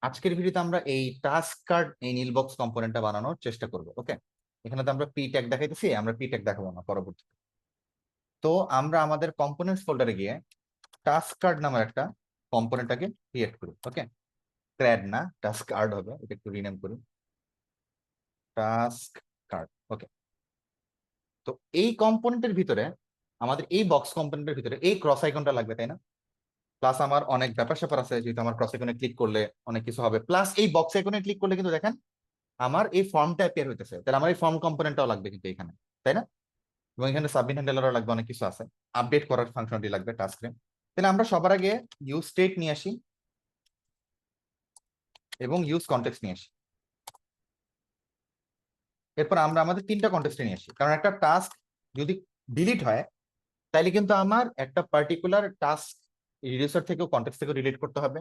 আজকের ভিডিওতে আমরা এই টাস্ক কার্ড এই নীল বক্স কম্পোনেন্টটা বানানোর চেষ্টা করব। ওকে, এখানে তো আমরা পি ট্যাগ দেখাইতেছি, আমরা পি ট্যাগ দেখাবো না পরবর্তীতে। তো আমরা আমাদের কম্পোনেন্টস ফোল্ডারে গিয়ে টাস্ক কার্ড নামের একটা কম্পোনেন্টটাকে ক্রিয়েট করি। ওকে, ক্র্যাড না, টাস্ক কার্ড হবে, এটা একটু রিনেম করি, টাস্ক কার্ড। ওকে, তো এই কম্পোনেন্টের ভিতরে আমাদের এই বক্স কম্পোনেন্টের ভিতরে এই ক্রস আইকনটা লাগবে, তাই না? প্লাস আমার অনেক ব্যাপার স্যাপার আছে, যেহেতু আমার ক্রস আইকনে ক্লিক করলে অনেক কিছু হবে, প্লাস এই বক্স আইকনে ক্লিক করলে কিন্তু দেখেন আমার এই ফর্মটা অ্যাপিয়ার হইতেছে, তাহলে আমার এই ফর্ম কম্পোনেন্টটাও লাগবে কিন্তু এখানে, তাই না? এবং এখানে সাবমিট হ্যান্ডেলারও লাগবে, অনেক কিছু আছে, আপডেট করার ফাংশনটি লাগবে টাস্কে। তাহলে আমরা সবার আগে ইউজ স্টেট নিয়ে আসি এবং ইউজ কনটেক্সট নিয়ে আসি। এরপর আমরা আমাদের তিনটা কনটেক্সটে নিয়ে আসি, কারণ একটা টাস্ক যদি ডিলিট হয় তাইলে কিন্তু আমার একটা পার্টিকুলার টাস্ক রিডিউসার থেকেও কনটেক্সট থেকে রিলেট করতে হবে।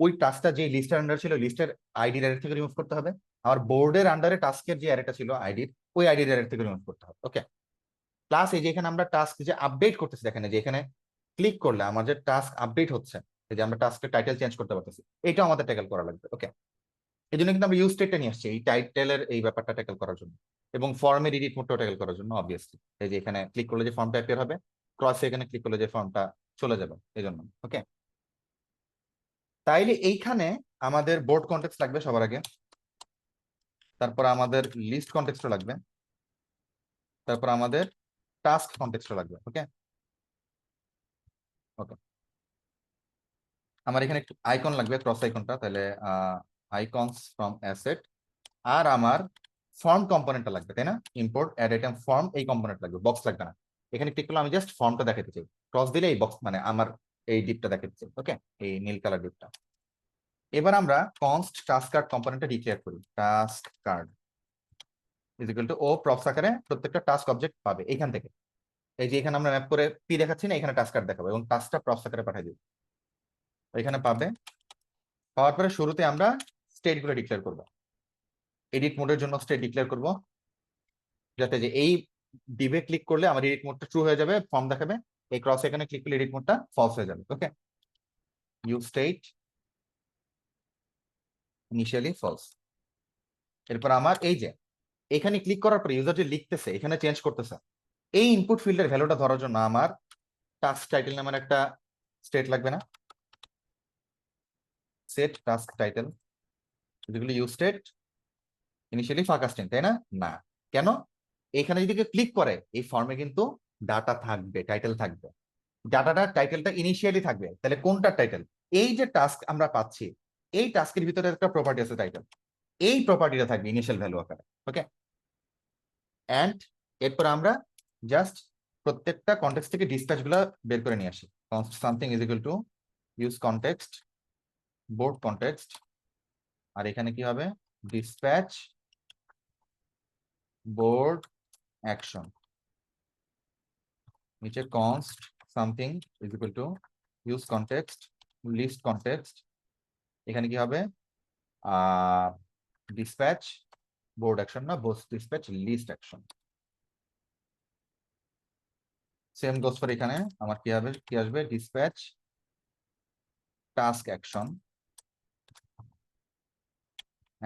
ওই টাস্কটা যে লিস্টের আন্ডার ছিল, লিস্টের আইডির অ্যারে থেকে রিমুভ করতে হবে। আমার বোর্ডের আন্ডারে টাস্কের যে অ্যারেটা ছিল আইডির, ওই আইডির অ্যারে থেকে রিমুভ করতে হবে। ওকে, প্লাস এই যে এখানে আমরা টাস্ক যে আপডেট করতেছি, দেখেন যে এখানে ক্লিক করলে আমাদের টাস্ক আপডেট হচ্ছে, এই যে আমরা টাস্কের টাইটেল চেঞ্জ করতে পারতেছি, এটাও আমাদের ট্যাকেল করা লাগবে। ওকে, এই জন্য কিন্তু আমরা ইউজ স্টেটটা নিয়ে আসছি এই টাইটেলের এই ব্যাপারটা ট্যাকেল করার জন্য, এবং ফর্মের এডিট মোডটাও ট্যাকেল করার জন্য। অবভিয়াসলি এই যে এখানে ক্লিক করলে যে ফর্মটা অ্যাপিয়ার হবে, ক্রসে এখানে ক্লিক করলে যে ফর্মটা চলে যাবে, এই জন্য। ওকে, তাইলে এইখানে আমাদের বোর্ড কন্টেক্সট লাগবে সবার আগে, তারপর আমাদের লিস্ট কন্টেক্সটও লাগবে, তারপর আমাদের টাস্ক কন্টেক্সটও লাগবে। ওকে ওকে, আমার এখানে একটু আইকন লাগবে, ক্রস আইকনটা, তাহলে আইকনস ফ্রম অ্যাসেট। আর আমার ফর্ম কম্পোনেন্টটা লাগবে, তাই না? ইম্পোর্ট অ্যাড আইটেম ফর্ম, এই কম্পোনেন্ট লাগবে, বক্স লাগবে না। এখানে ক্লিক করলে আমি জাস্ট ফর্মটা দেখাতে চাই, ক্রস দিলে এই বক্স মানে আমার এই ডিপটা দেখাতে চাই। ওকে, এই নীল কালার ডিপটা। এবার আমরা কনস্ট টাস্ক কার্ড কম্পোনেন্টটা ডিক্লেয়ার করি, task card is equal to ও প্রপস আকারে প্রত্যেকটা টাস্ক অবজেক্ট পাবে এখান থেকে। এই যে এখানে আমরা ম্যাপ করে পি দেখাচ্ছি না, এখানে টাস্ক কার্ড দেখাবো এবং টাস্কটা প্রপস আকারে পাঠিয়ে দিব, এখানে পাবে। পাওয়ার পরে শুরুতে আমরা স্টেট গুলো ডিক্লেয়ার করবো, এডিট মোডের জন্য স্টেট ডিক্লেয়ার করব, যাতে যে এই ডিভে ক্লিক করলে আমার এডিট মোডটা ট্রু হয়ে যাবে, ফর্ম দেখাবে। এই ক্রস এখানে ক্লিক করলে এডিট মোডটা ফলস হয়ে যাবে। ওকে, ইউজ স্টেট ইনিশিয়ালি ফলস। এরপর আমার এই যে এখানে ক্লিক করার পরে ইউজার যে লিখতেছে, এখানে চেঞ্জ করতেছে, এই ইনপুট ফিল্ডের ভ্যালুটা ধরার জন্য আমার টাস্ক টাইটেল নামের একটা স্টেট লাগবে না? সেট টাস্ক টাইটেল, যেগুলো ইউজ স্টেট ইনিশিয়ালি ফাঁকা স্ট্রিং, তাই না? না, কেন? এখানে যদি ক্লিক করে এই ফর্মে কিন্তু ডাটা থাকবে, টাইটেল থাকবে, ডাটাটা টাইটেলটা ইনিশিয়ালি থাকবে। তাহলে কোনটা টাইটেল? এই যে টাস্ক আমরা পাচ্ছি, এই টাস্কের ভিতরে একটা প্রপার্টি আছে টাইটেল, এই প্রপার্টিটা থাকবে ইনিশিয়াল ভ্যালু আকারে। ওকে, এন্ড এরপর আমরা জাস্ট প্রত্যেকটা কনটেক্সট থেকে ডিসপ্যাচ গুলা বের করে নিয়ে আসি। Something is equal to use context board context, আর এখানে কি হবে? ডিসপ্যাচ বোর্ড অ্যাকশন, নিচে const something is equal to use context list context, এখানে কি হবে? ডিসপ্যাচ বোর্ড অ্যাকশন না, dispatch list action. Same goes for এখানে আমার কি হবে, কি আসবে? Dispatch task action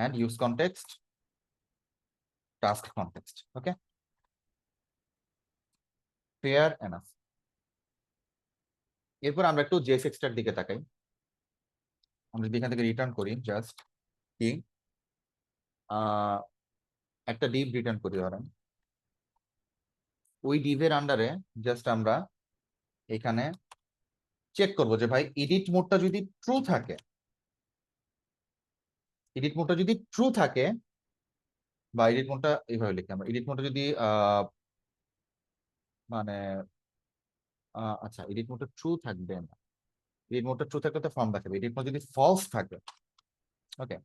and use context task context. Okay, fair enough. এরপর আমরা একটু জেএস এক্সট্রার দিকে তাকাই। আমরা যদি এখান থেকে রিটার্ন করি জাস্ট কি একটা ডিভ রিটার্ন করি, ধরেন ওই ডিভের আন্ডারে জাস্ট আমরা এখানে চেক করবো যে ভাই এডিট মোডটা যদি ট্রু থাকে, এডিট মোডটা যদি ট্রু থাকে, বা এডিট মোডটা এইভাবে লিখি আমরা, এডিট মোডটা যদি মানে আচ্ছা, এডিট মোডটা ট্রু থাকবে না, এডিট মোডটা ট্রু থাকলে তো ফর্ম দেখাবে, এডিট মোড যদি ফলস থাকে, ওকে,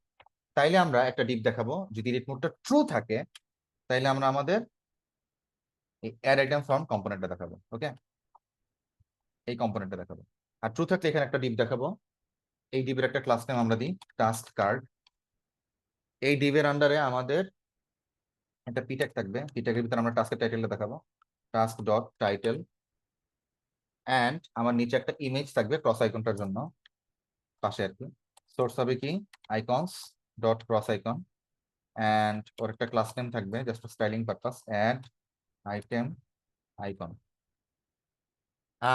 তাইলে আমরা একটা ডিপ দেখাবো। যদি এডিট মোডটা ট্রু থাকে তাইলে আমরা আমাদের এই অ্যাড আইটেম ফর্ম কম্পোনেন্টটা দেখাবো। ওকে, এই কম্পোনেন্টটা দেখাবো। আর ট্রু থাকলে এখানে একটা ডিপ দেখাবো, এই ডিপের একটা ক্লাস নেম আমরা দিই টাস্ক কার্ড। এই ডিপের আন্ডারে আমাদের একটা পি ট্যাগ থাকবে, পি ট্যাগের ভিতরে আমরা টাস্কের টাইটেলটা দেখাবো, টাস্ক ডট টাইটেল। এন্ড আমার নিচে একটা ইমেজ থাকবে ক্রস আইকনটার জন্য পাশে আর কি, সোর্স হবে কি icons dot cross icon, and ওর একটা ক্লাস নেম থাকবে just styling purpose, add item icon.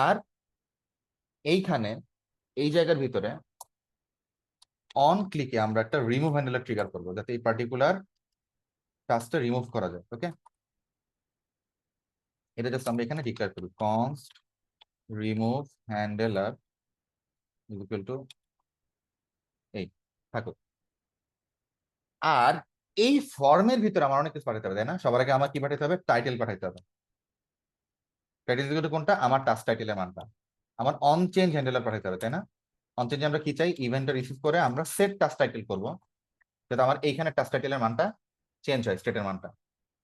আর এইখানে এই জায়গার ভিতরে অন ক্লিকে আমরা একটা রিমুভ হ্যান্ডেলার ট্রিগার করবো যাতে এই পার্টিকুলার টাস্কটা রিমুভ করা যায়। ওকে, এটা জাস্ট আমরা এখানে ডিক্লেয়ার করি const remove handler equal to এই থাকুক। আর এই ফর্মের ভিতরে আমার অনেক কিছু পাঠাতে হবে, তাই না? সবার আগে আমার কি পাঠাতে হবে? টাইটেল পাঠাতে হবে। টাইটেল ইকুয়াল টু কোনটা? আমার টাস্ক টাইটেলের মানটা। আমার অন চেঞ্জ হ্যান্ডেলার পাঠাতে হবে, তাই না? অন চেঞ্জ আমরা কি চাই? ইভেন্টটা রিসিভ করে আমরা সেট টাস্ক টাইটেল করবো যাতে আমার এইখানে টাস্ক টাইটেলের মানটা চেঞ্জ হয়, স্টেটের মানটা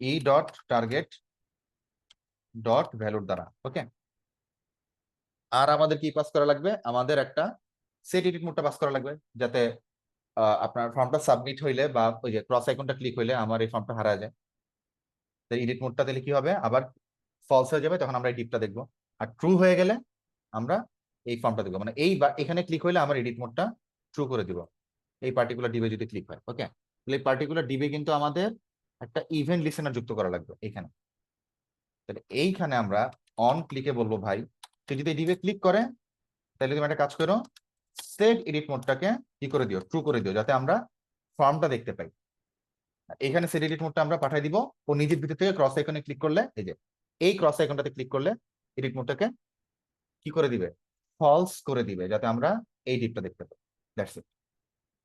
ই ডট টার্গেট ডট ভ্যালুর দ্বারা। ওকে, আর আমাদের কি পাস করা লাগবে? আমাদের একটা সেট এডিট মোডটা পাস করা লাগবে যাতে আপনার ফর্মটা সাবমিট হইলে বা ওই যে ক্রস আইকনটা ক্লিক হইলে আমার এই ফর্মটা হারা যায়। তাই এডিট মোডটা দিলে কি হবে? আবার ফলস হয়ে যাবে, তখন আমরা এই টিপটা দেখবো। আর ট্রু হয়ে গেলে আমরা এই ফর্মটা দেখবো, মানে এই বা এখানে ক্লিক হইলে আমার এডিট মোডটা ট্রু করে দিব এই পার্টিকুলার ডিবে যদি ক্লিক হয়। ওকে, তাহলে এই পার্টিকুলার ডিবে কিন্তু আমাদের একটা ইভেন্ট লিসেনার যুক্ত করা লাগবে এইখানে। তাহলে এইখানে আমরা অন ক্লিকে বলবো ভাই তুই যদি এই ডিবে ক্লিক করে তাহলে তুমি একটা কাজ করো, সেট এডিট মোডটাকে কি করে দিও? ট্রু করে দিও যাতে আমরা ফর্মটা দেখতে পাই। এখানে সেট এডিট মোডটা আমরা পাঠিয়ে দিব। ও নিজের ভিতর থেকে ক্রস আইকনে ক্লিক করলে, এই যে এই ক্রস আইকনটাতে ক্লিক করলে এডিট মোডটাকে কি করে দিবে? ফলস করে দিবে যাতে আমরা এই ডিপটা দেখতে পাই। That's it.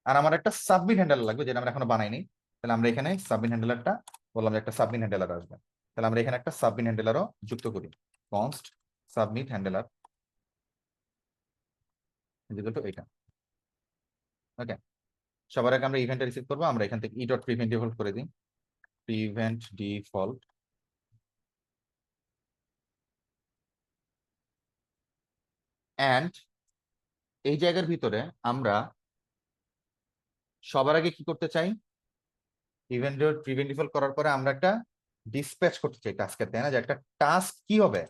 আর আমার একটা সাবমিট হ্যান্ডেলার লাগবে যেটা আমরা এখনো বানাইনি। তাহলে আমরা এখানে সাবমিট হ্যান্ডেলারটা বললাম যে একটা সাবমিট হ্যান্ডেলার আসবে। তাহলে আমরা এখানে একটা সাবমিট হ্যান্ডেলারও যুক্ত করি, কনস্ট সাবমিট হ্যান্ডেলার এইটা। ওকে, সবার আগে আমরা ইভেন্টটা রিসিভ করবো। আমরা এখান থেকে ই ডট প্রিভেন্ট ডিফল্ট করে দিই, প্রিভেন্ট ডিফল্ট, অ্যান্ড এই জায়গার ভিতরে আমরা সবার আগে কি করতে চাই? ইভেন্ট ডট প্রিভেন্ট ডিফল্ট করার পরে আমরা একটা ডিসপ্যাচ করতে চাই টাস্কের, তাই না? যে একটা টাস্ক কি হবে?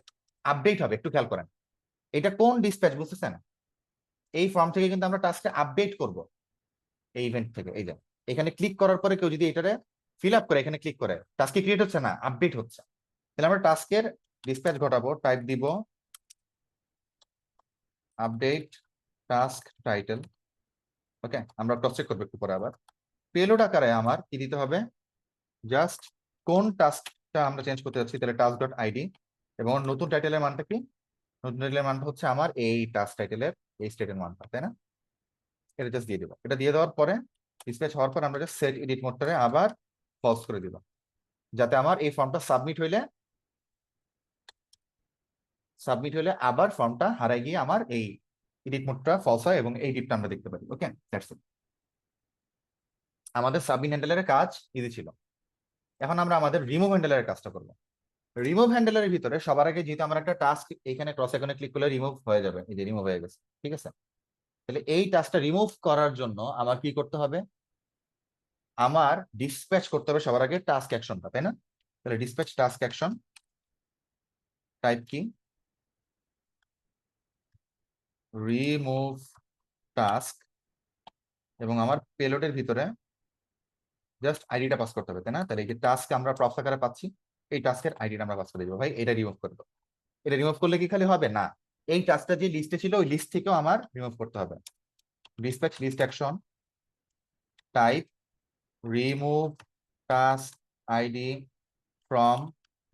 আপডেট হবে। একটু খেয়াল করেন, এটা কোন ডিসপ্যাচ বুঝতেছেন? এই ফর্ম থেকে কিন্তু আমরা টাস্কটা আপডেট করব এই ইভেন্ট থেকে। এই যে এখানে ক্লিক করার পরে কেউ যদি এটারে ফিল আপ করে, এখানে ক্লিক করে, টাস্কে ক্রিয়েট হচ্ছে না, আপডেট হচ্ছে। তাহলে আমরা টাস্কের ডিসপ্যাচ ঘটাবো, টাইপ দিব আপডেট টাস্ক টাইটেল। ওকে, আমরা ক্রস চেক করবো একটু পরে। আবার পেলোড আকারে আমার কি দিতে হবে? জাস্ট কোন টাস্কটা আমরা চেঞ্জ করতে যাচ্ছি, তাহলে টাস্ক ডট আইডি, এবং নতুন টাইটেলের মানটা কি? নতুন টাইটেলের মানটা হচ্ছে আমার এই টাস্ক টাইটেলের এই স্টেটের মানটা, তাই না? এটা জাস্ট দিয়ে দেবো। এটা দিয়ে দেওয়ার পরে ডিসপ্যাচ হওয়ার পর আমরা জাস্ট সেট এডিট মোডটারে আবার ফলস করে দিব যাতে আমার এই ফর্মটা সাবমিট হইলে আবার ফর্মটা হারাই গিয়ে আমার এই এডিট মোডটা ফলস হয় এবং এই ডিপটা আমরা দেখতে পারি। ওকে, দ্যাটস ইট। আমাদের সাবমিট হ্যান্ডেলের কাজ ইজি ছিল। এখন আমরা আমাদের রিমুভ হ্যান্ডেলের কাজটা করবো। রিমুভ হ্যান্ডেলের ভিতরে সবার আগে যেহেতু আমার একটা টাস্ক এখানে ক্রস আইকনে ক্লিক করলে রিমুভ হয়ে যাবে, এই যে রিমুভ হয়ে গেছে, ঠিক আছে? তাহলে এই টাস্কটা রিমুভ করার জন্য আমার কি করতে হবে? আমার ডিসপ্যাচ করতে হবে সবার আগে টাস্ক অ্যাকশনটা, তাই না? তাহলে ডিসপ্যাচ টাস্ক অ্যাকশন, টাইপ কি? রিমুভ টাস্ক, এবং আমার পেলোডের ভিতরে জাস্ট আইডিটা পাস করতে হবে, তাই না? তাহলে এই যে টাস্ক আমরা প্রপস আকারে পাচ্ছি, এই টাস্কের আইডিটা আমরা পাস করে দিব। ভাই এটা রিমুভ করে দেবো। এটা রিমুভ করলে কি খালি হবে না, এই টাস্কটা যে লিস্টে ছিল ওই লিস্ট থেকেও আমার রিমুভ করতে হবে। Dispatch list action, type remove task ID from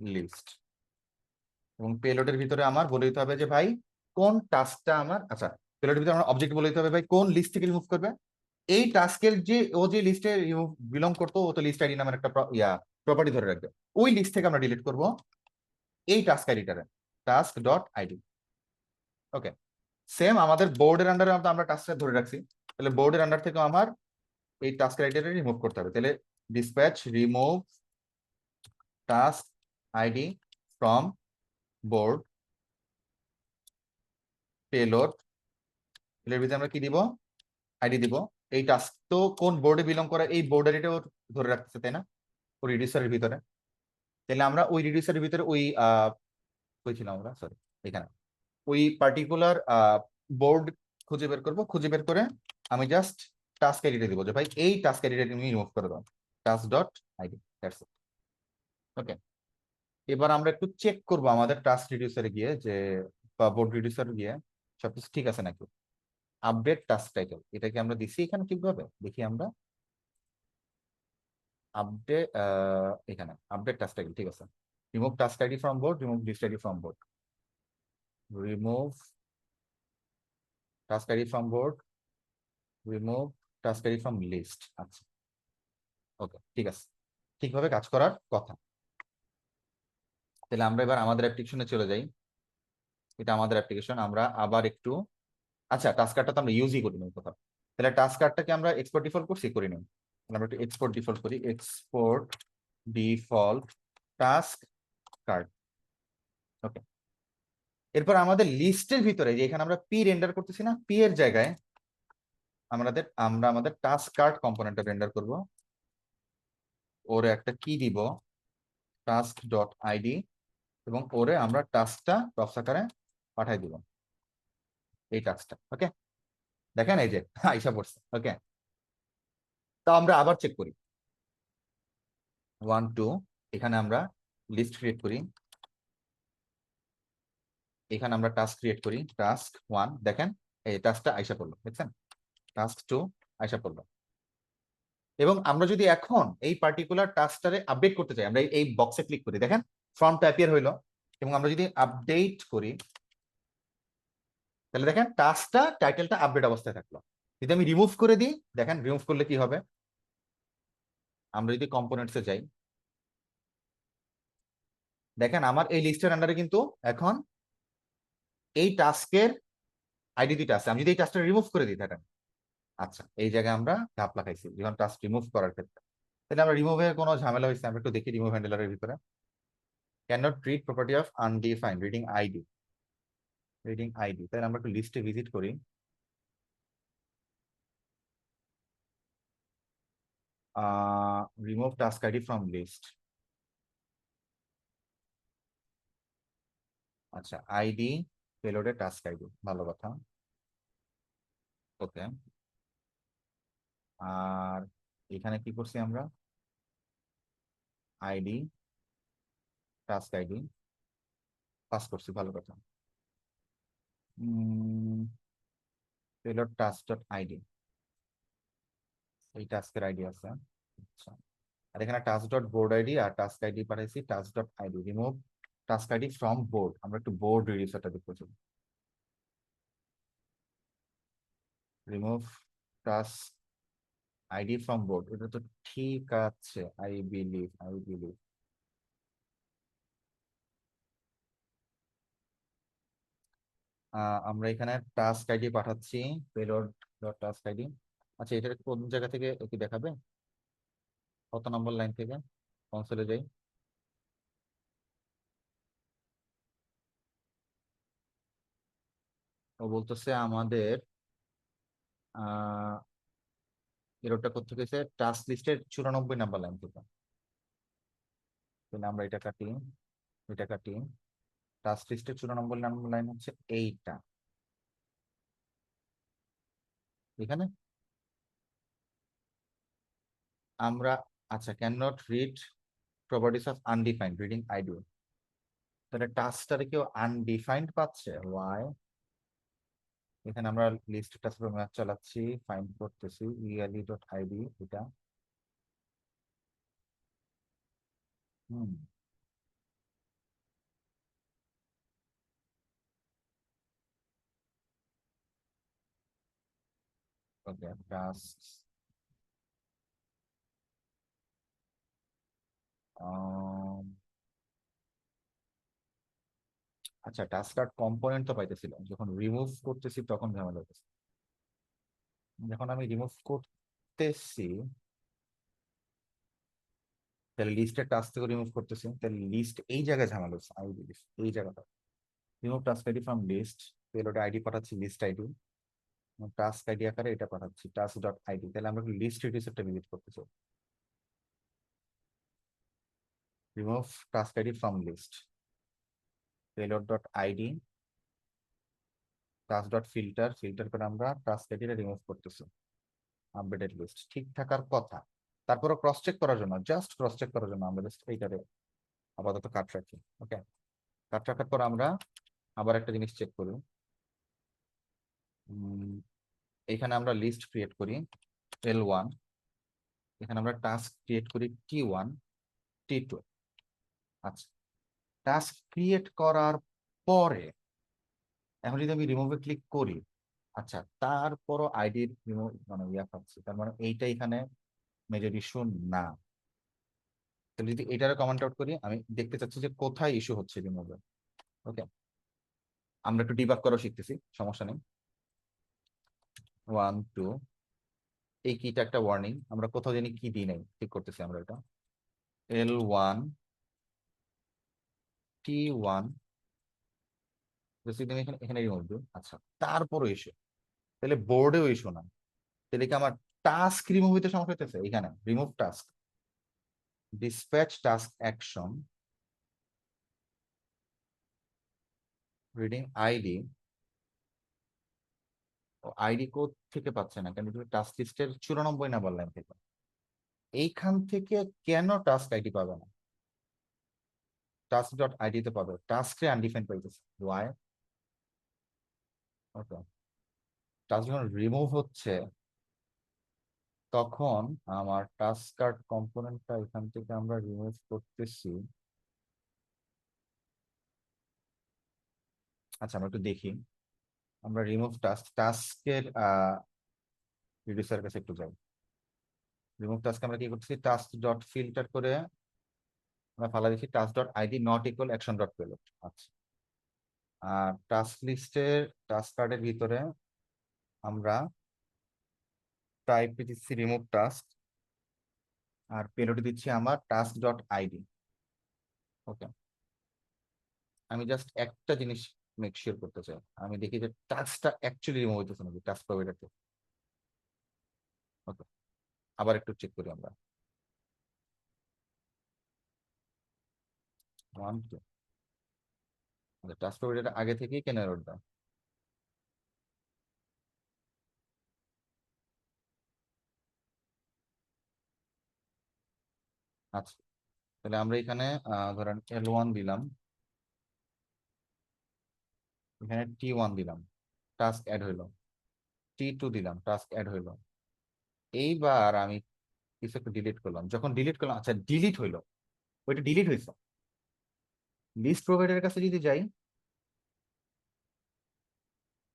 list, এবং পেলোডের ভিতরে আমার বলে দিতে হবে যে ভাই কোন টাস্কটা আমার, আচ্ছা পেলোডের ভিতরে আমার অবজেক্ট বলে দিতে হবে ভাই কোন লিস্ট থেকে রিমুভ করবে। এই টাস্কের যে ও যে লিস্টে বিলং করতো ও তো লিস্ট আইডি নামের একটা প্রপার্টি ধরে রাখবে, ওই লিস্ট থেকে আমরা ডিলিট করব এই টাস্ক আইডিটারে, টাস্ক ডট আইডি। ওকে, সেম আমাদের বোর্ডের আন্ডারে আমরা টাস্কটা ধরে রাখছি, তাহলে বোর্ডের আন্ডার থেকে আমার এই টাস্ক আইডিটা রিমুভ করতে হবে। তাহলে dispatch remove task ID from board payload, এর ভিতরে আমরা কি দিব? আইডি দিব। এই টাস্ক তো কোন বোর্ডে বিলং করে এই বোর্ডের এটাও ধরে রাখতেছে, তাই না? ওই রিডিউসারের ভিতরে। তাহলে আমরা ওই রিডিউসারের ভিতরে ওই কই ছিলাম আমরা, সরি এখানে, ওই পার্টিকুলার বোর্ড খুঁজে বের করব। খুঁজে বের করে আমি জাস্ট টাস্ক আইডিটা দিব যে ভাই এই টাস্ক আইডিটা তুমি রিমুভ করে দাও, task dot ID. That's it. Okay, এবার আমরা একটু চেক করব আমাদের টাস্ক রিডিউসারে গিয়ে যে, বা বোর্ড রিডিউসারে গিয়ে সবকিছু ঠিক আছে নাকি। আপডেট টাস্ক টাইটেল, এটা কি আমরা দিছি এখানে ঠিকভাবে? দেখি আমরা আপডেট, এখানে আপডেট টাস্ক টাইটেল ঠিক আছে। Remove task ID from board, remove list ID from board, remove task ID from board, remove task ID from list. আচ্ছা, ওকে, ঠিক আছে, ঠিকভাবে কাজ করার কথা। তাহলে আমরা এবার আমাদের অ্যাপ্লিকেশনে চলে যাই। এটা আমাদের অ্যাপ্লিকেশন, আমরা আবার একটু, আচ্ছা টাস্ক কার্ডটা তো আমরা ইউজই করি না কোথাও। তাহলে টাস্ক কার্ডটাকে আমরা এক্সপোর্ট ডিফল্ট করছি, করি না। তাহলে আমরা একটু এক্সপোর্ট ডিফল্ট করি, এক্সপোর্ট ডিফল্ট টাস্ক কার্ড। ওকে, এরপর আমাদের লিস্টের ভিতরে যে এখানে আমরা পি রেন্ডার করতেছি না, পি এর জায়গায় আমরা আমাদের টাস্ক কার্ড কম্পোনেন্টটা রেন্ডার করব। ওরে একটা কি দিব, টাস্ক ডট আইডি, এবং ওরে আমরা টাস্কটা টপস আকারে পাঠাই দিব, এই টাস্কটা। ওকে, দেখেন এই যে আইসা পড়ছে। ওকে, তো আমরা আবার চেক করি 1 2, এখানে আমরা লিস্ট ক্রিয়েট করি, এখানে আমরা টাস্ক ক্রিয়েট করি, টাস্ক 1 দেখেন এই টাস্কটা আইসা পড়লো, দেখছেন? টাস্ক 2 আইসা পড়লো। এবং আমরা যদি এখন এই পার্টিকুলার টাস্কটারে আপডেট করতে চাই, আমরা এই বক্সে ক্লিক করি, দেখেন ফর্মটা অ্যাপিয়ার হইলো। এবং আমরা যদি আপডেট করি, তাহলে দেখেন টাস্কটা টাইটেলটা আপডেট অবস্থায় থাকলো। যদি আমি রিমুভ করে দিই, দেখেন রিমুভ করলে কি হবে, আমরা যদি কম্পোনেন্টসে যাই, দেখেন আমার এই লিস্টের আন্ডারে কিন্তু এখন এই টাস্কের আইডি দুইটা আছে। আমি যদি এই টাস্কটা রিমুভ করে দিই, দেখেন আচ্ছা এই জায়গায় আমরা ঘাপলা খাইছি যখন টাস্ক রিমুভ করার ক্ষেত্রে। তাহলে আমরা রিমুভের কোনো ঝামেলা হয়েছে আমরা একটু দেখি রিমুভ হ্যান্ডেলারের ভিতরে। Can not read property of undefined reading ID, reading ID. তাহলে আমরা একটু লিস্টে ভিজিট করি, remove task ID from list. আচ্ছা, আইডি পেলোডে টাস্ক আইডি, ভালো কথা। ওকে, আর এখানে কি করছি আমরা, আইডি টাস্ক আইডি পাস করছি, ভালো কথা। পেলোড টাস্ক ডট আইডি, এই টাস্কের আইডি আছে। আচ্ছা, আর এখানে টাস্ক ডট বোর্ড আইডি আর টাস্ক আইডি পাঠাইছি, task dot ID remove task ID from board. আমরা একটু বোর্ড রিডিউসারটা দেখতে চাই, remove task ID from board, এটা তো ঠিক আছে। আই বিলিভ আমরা এখানে টাস্ক আইডি পাঠাচ্ছি, পেলোড ডট টাস্ক আইডি। আচ্ছা, এটা কোন জায়গা থেকে কি দেখাবে, কত নম্বর লাইন থেকে? কনসোলে যাই, ও বলতেছে আমাদের এরোরটা করতে গেছে টাস্ক লিস্টের 94 নাম্বার লাইন থেকে। তাহলে আমরা এটা কাটি, এটা কাটি, টাস্ক লিস্টের 94 নাম্বার লাইন হচ্ছে এইটা, এখানে আমরা, আচ্ছা can not read properties of undefined reading ID. তাহলে টাস্কটারে কেউ আনডিফাইন্ড পাচ্ছে, ওয়াই? এখানে আমরা লিস্ট টাস্ক ম্যাপ চালাচ্ছি, ফাইন্ড করতেছি ইয়ারলি ডট আইডি, এটা হুম, ওকে, টাস্ক, আচ্ছা টাস্ক কার্ড কম্পোনেন্ট তো পাইতেছিল, যখন রিমুভ করতেছি তখন ঝামেলা হতেছে। যখন আমি রিমুভ করতেছি, তাহলে লিস্টের টাস্ক থেকে রিমুভ করতেছি, তাহলে লিস্ট এই জায়গায় ঝামেলা হচ্ছে, আই বিলিভ এই জায়গাটা। Remove task ID from list, পেলোডে আইডি পাঠাচ্ছি লিস্ট আইডি, টাস্ক আইডি আকারে এটা পাঠাচ্ছি টাস্ক ডট আইডি। তাহলে আমরা লিস্ট রিডিউসারটা ভিজিট করতে চাই, remove task ID from list, payload dot ID, task dot filter, filter করে আমরা টাস্ক আইডিটা রিমুভ করতেছি। আপডেটেড লিস্ট ঠিক থাকার কথা। তারপরে ক্রস চেক করার জন্য, জাস্ট ক্রস চেক করার জন্য আমরা জাস্ট এইটারে আপাতত কাট রাখি। ওকে, কাট রাখার পর আমরা আবার একটা জিনিস চেক করি। এখানে আমরা লিস্ট ক্রিয়েট করি L1, এখানে আমরা টাস্ক ক্রিয়েট করি T1 T2। আচ্ছা, টাস্ক ক্রিয়েট করার পরে এখন যদি আমি রিমুভে ক্লিক করি, আচ্ছা তারপরও আইডির রিমুভ মানে ইয়া পাচ্ছি, তার মানে এইটা এখানে মেজর ইস্যু না। তাহলে যদি এটারে কমেন্ট আউট করি, আমি দেখতে চাচ্ছি যে কোথায় ইস্যু হচ্ছে রিমুভে। ওকে, আমরা একটু ডিবাগ করাও শিখতেছি, সমস্যা নেই। 1 2, এই কিটা একটা ওয়ার্নিং, আমরা কোথাও জানি কি দিই নাই, ঠিক করতেছি আমরা এটা। L1 T1 এখানে এখানে রিমুভ দিই। আচ্ছা, তারপরও ইস্যু, তাহলে বোর্ডেও ইস্যু না, তাহলে কি আমার টাস্ক রিমুভ হইতে সমস্যা হইতেছে? এখানে remove task, dispatch task action, reading ID. ID code থেকে পাচ্ছে না কেন? টাস্ক লিস্টের 94 নাম্বার লাইন থেকে। এইখান থেকে কেন টাস্ক আইডি পাবে না? টাস্ক ডট আইডি তে পাবে, টাস্কে আনডিফাইন্ড পাইতেছে। ওয়াই? ওকে, টাস্ক যখন রিমুভ হচ্ছে তখন আমার টাস্ক কার্ড কম্পোনেন্টটা এখান থেকে আমরা রিমুভ করতেছি। আচ্ছা, আমরা একটু দেখি। আমরা রিমুভ টাস্ক, টাস্কের রিডিউসার কাছে একটু যাই। রিমুভ টাস্ক আমরা কি করতেছি, টাস্ক ডট ফিল্টার করে আমরা ফালা দিচ্ছি task dot ID not equal action dot payload. আচ্ছা, আর টাস্ক লিস্টের টাস্ক কার্ডের ভিতরে আমরা টাইপ দিচ্ছি রিমুভ টাস্ক, আর পেলোডে দিচ্ছি আমার টাস্ক ডট আইডি। ওকে, আমি জাস্ট একটা জিনিস মেক শিওর করতে চাই, আমি দেখি যে টাস্কটা অ্যাকচুয়ালি রিমুভ হইতেছে নাকি টাস্ক প্রোভাইডারতে। ওকে, আবার একটু চেক করি আমরা। 1 2, টাস্ক প্রোভাইডার আগে থেকেই কেন এরর দেয়? আচ্ছা, তাহলে আমরা এখানে ধরেন L1 দিলাম, এখানে T1 দিলাম, টাস্ক অ্যাড হইলো। T2 দিলাম, টাস্ক অ্যাড হইলো। এইবার আমি কিছু একটা ডিলিট করলাম, যখন ডিলিট করলাম, আচ্ছা ডিলিট হইলো, ওইটা ডিলিট হয়েছে। লিস্ট প্রোভাইডারের কাছে যদি যাই,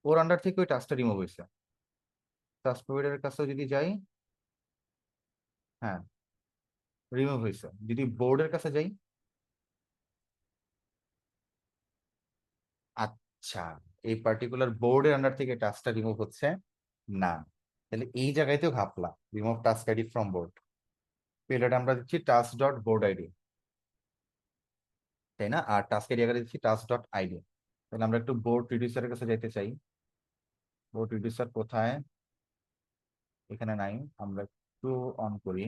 ওর আন্ডার থেকে ওই টাস্কটা রিমুভ হয়েছে। টাস্ক প্রোভাইডারের কাছে যদি যাই, হ্যাঁ রিমুভ হয়েছে। যদি বোর্ডের কাছে যাই, আচ্ছা এই পার্টিকুলার বোর্ডের আন্ডার থেকে টাস্কটা রিমুভ হচ্ছে না। তাহলে এই জায়গাতেও ঘাপলা, remove task ID from board. Payload আমরা দিচ্ছি টাস্ক ডট বোর্ড আইডি, তাই না? আর টাস্ক আইডি আগে দিচ্ছি টাস্ক ডট আইডি। তাহলে আমরা একটু বোর্ড রিডিউসারের কাছে যেতে চাই। বোর্ড রিডিউসার কোথায়? এখানে নাই, আমরা একটু অন করি।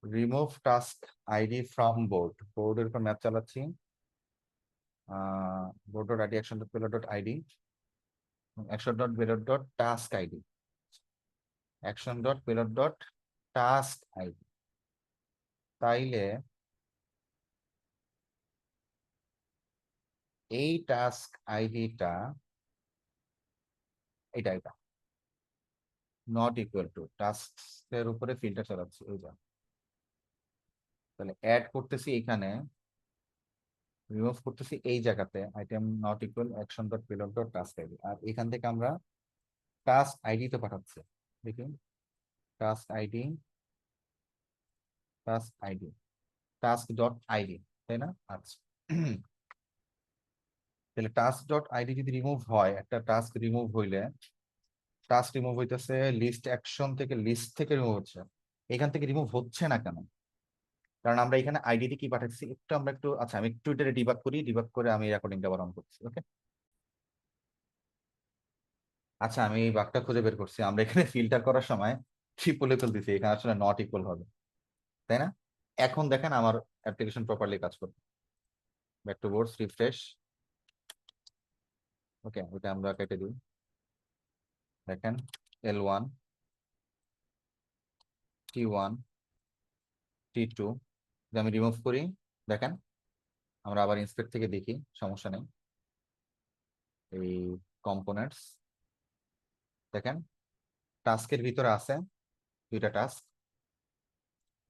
Remove task ID from board, বোর্ডের উপর ম্যাপ চালাচ্ছি। Board dot ID action dot payload dot ID, action dot payload dot task ID, action dot payload dot task ID. তাইলে এই টাস্ক আইডিটা এটা এটা নট ইকুয়াল টু টাস্কের উপরে ফিল্টার চালাচ্ছি, এই যা। তাহলে অ্যাড করতেছি এখানে, রিমুভ করতেছি এই জায়গাতে, item not equal action dot payload dot task ID, আর এখান থেকে আমরা টাস্ক আইডি তে পাঠাচ্ছি। দেখি, task ID, task ID, task dot ID, তাই না? আচ্ছা, তাহলে টাস্ক ডট আইডি যদি রিমুভ হয়, একটা টাস্ক রিমুভ হইলে, টাস্ক রিমুভ হইতেছে লিস্ট অ্যাকশন থেকে, লিস্ট থেকে রিমুভ হচ্ছে, এখান থেকে রিমুভ হচ্ছে না কেন? কারণ আমরা এখানে আইডি তে কি পাঠাচ্ছি একটু, আমরা একটু, আচ্ছা আমি একটু এটা ডিবাগ করি, ডিবাগ করে আমি রেকর্ডিংটা আবার অন করছি। ওকে, আচ্ছা আমি এই বাগটা খুঁজে বের করছি। আমরা এখানে ফিল্টার করার সময় ট্রিপল ইকুয়াল দিছি, এখানে আসলে নট ইকুয়াল হবে, তাই না? এখন দেখেন আমার অ্যাপ্লিকেশন প্রপারলি কাজ করবে। Back to boards, refresh. Okay, ওটা আমরা কেটে দিই, দেখেন L1 T1 T2 যদি আমি রিমুভ করি, দেখেন আমরা আবার ইন্সপেক্ট থেকে দেখি, সমস্যা নেই। এই কম্পোনেন্টস দেখেন টাস্কের ভিতরে আছে দুইটা টাস্ক,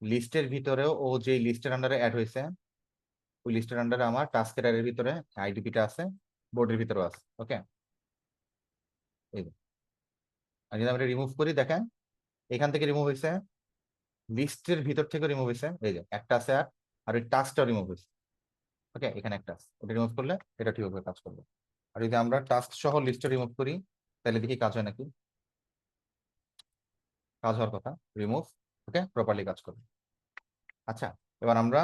লিস্টের ভিতরেও ও যে লিস্টের আন্ডারে অ্যাড হয়েছে ওই লিস্টের আন্ডারে আমার টাস্কের অ্যাডের ভিতরে আইডিপিটা আছে, বোর্ডের ভিতরেও আছে। ওকে, এই যে আর যদি আমরা রিমুভ করি, দেখেন এখান থেকে রিমুভ হয়েছে, লিস্টের ভিতর থেকে রিমুভ হয়েছে, এই যে একটা আছে আর ওই টাস্কটাও রিমুভ হয়েছে। ওকে, এখানে একটা আছে, ওটা রিমুভ করলে এটা ঠিকভাবে কাজ করবে। আর যদি আমরা টাস্ক সহ লিস্টটা রিমুভ করি তাহলে দেখি কাজ হয় নাকি, কাজ হওয়ার কথা, রিমুভ। ওকে, প্রপারলি কাজ করবে। আচ্ছা, এবার আমরা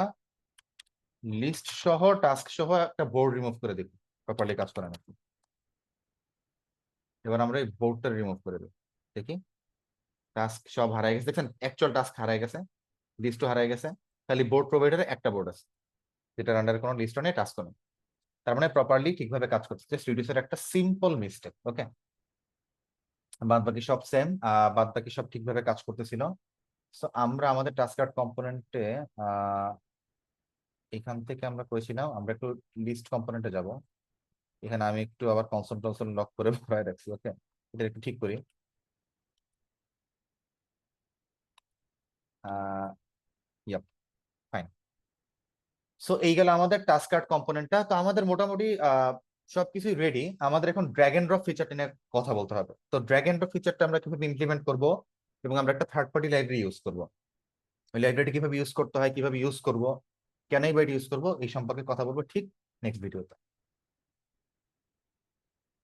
লিস্ট সহ টাস্ক সহ একটা বোর্ড রিমুভ করে দেখি প্রপারলি কাজ করে নাকি। এবার আমরা এই বোর্ডটা রিমুভ করে দিই, দেখি টাস্ক সব হারাই গেছে, দেখছেন অ্যাকচুয়াল টাস্ক হারাই গেছে, লিস্টও হারাই গেছে, খালি বোর্ড প্রোভাইডারে একটা বোর্ড আছে যেটার আন্ডারে কোনো লিস্টও নেই, টাস্কও নেই। তার মানে প্রপারলি ঠিকভাবে কাজ করছে, জাস্ট রিডিউসের একটা সিম্পল মিস্টেক। ওকে, বাদ বাকি সব সেম, বাদ বাকি সব ঠিকভাবে কাজ করতেছিল। সো আমরা আমাদের টাস্ক কার্ড কম্পোনেন্টে এখান থেকে আমরা করেছিলাম, আমরা একটু লিস্ট কম্পোনেন্টে যাব। এখানে আমি একটু আবার কনসোল টনসোল লক করে ভরাই রাখছি। ওকে, এটা একটু ঠিক করি। Yup, fine. সো এই গেল আমাদের টাস্ক কার্ড কম্পোনেন্টটা। তো আমাদের মোটামুটি সবকিছুই রেডি। আমাদের এখন ড্র্যাগ এন্ড ড্রপ ফিচারটা নিয়ে কথা বলতে হবে। তো ড্র্যাগ এন্ড ড্রপ ফিচারটা আমরা কিভাবে ইমপ্লিমেন্ট করব, এবং আমরা একটা থার্ড পার্টি লাইব্রেরি ইউজ করব। ওই লাইব্রেরিটি কিভাবে ইউজ করতে হয়, কিভাবে ইউজ করব, কেনই বা ইউজ করব, এই সম্পর্কে কথা বলবো ঠিক নেক্সট ভিডিওতে।